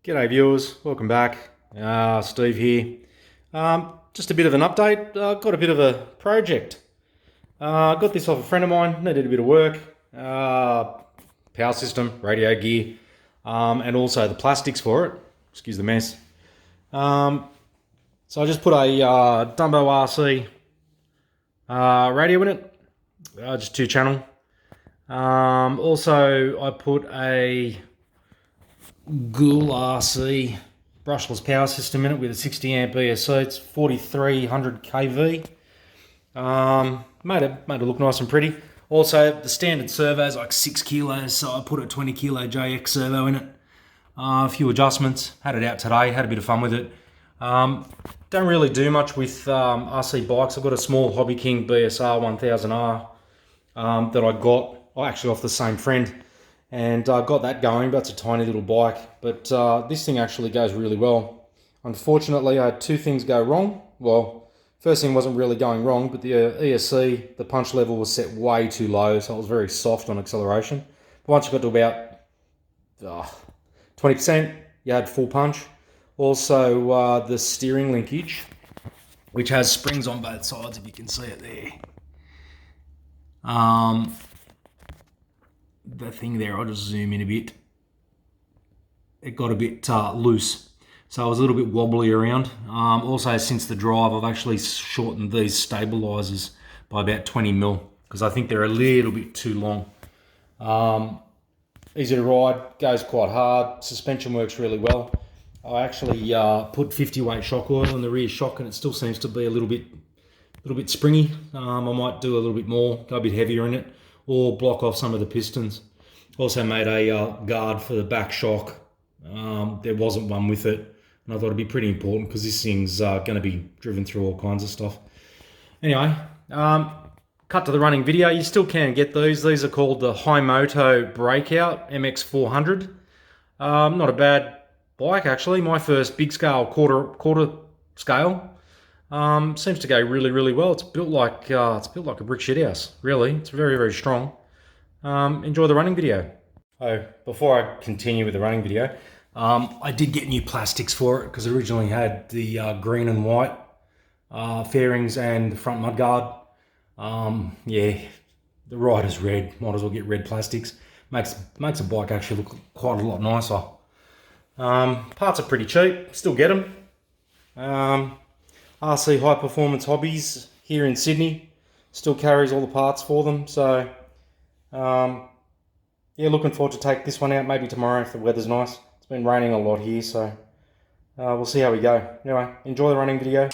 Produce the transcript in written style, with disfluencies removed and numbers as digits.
G'day viewers, welcome back. Steve here. Just a bit of an update. Got a bit of a project. Got this off a friend of mine, needed a bit of work. Power system, radio gear, and also the plastics for it. Excuse the mess. So I just put a Dumbo RC radio in it, just 2-channel. Also I put a Gool RC brushless power system in it with a 60 amp ESC. It's 4300 kV. Made it look nice and pretty. Also, the standard servo is like 6 kilos, so I put a 20 kilo JX servo in it. A few adjustments. Had it out today. Had a bit of fun with it. Don't really do much with RC bikes. I've got a small Hobby King BSR 1000R that I got actually off the same friend. And I got that going, but it's a tiny little bike. But this thing actually goes really well. Unfortunately, I had two things go wrong. Well, first thing wasn't really going wrong, but the ESC, the punch level was set way too low, so it was very soft on acceleration. But once you got to about 20%, you had full punch. Also, the steering linkage, which has springs on both sides, if you can see it there. The thing there, I'll just zoom in a bit. It got a bit loose, so I was a little bit wobbly around. Also, since the drive, I've actually shortened these stabilizers by about 20 mil because I think they're a little bit too long. Easy to ride, goes quite hard. Suspension works really well. I actually put 50 weight shock oil in the rear shock, and it still seems to be a little bit springy. I might do a little bit more, go a bit heavier in it, or block off some of the pistons. Also made a guard for the back shock. There wasn't one with it, and I thought it'd be pretty important because this thing's going to be driven through all kinds of stuff. Anyway, cut to the running video. You still can get these. These are called the Himoto Burstout MX-400. Not a bad bike actually. My first big scale quarter scale. Seems to go really well. It's built like a brick shit house. Really, it's very strong. Enjoy the running video. Oh, before I continue with the running video, I did get new plastics for it because I originally had the green and white fairings and the front mudguard. Yeah, the rider's red. Might as well get red plastics. Makes a bike actually look quite a lot nicer. Parts are pretty cheap. Still get them. RC High Performance Hobbies here in Sydney still carries all the parts for them. So, yeah, looking forward to take this one out maybe tomorrow if the weather's nice. It's been raining a lot here, so we'll see how we go. Anyway, enjoy the running video.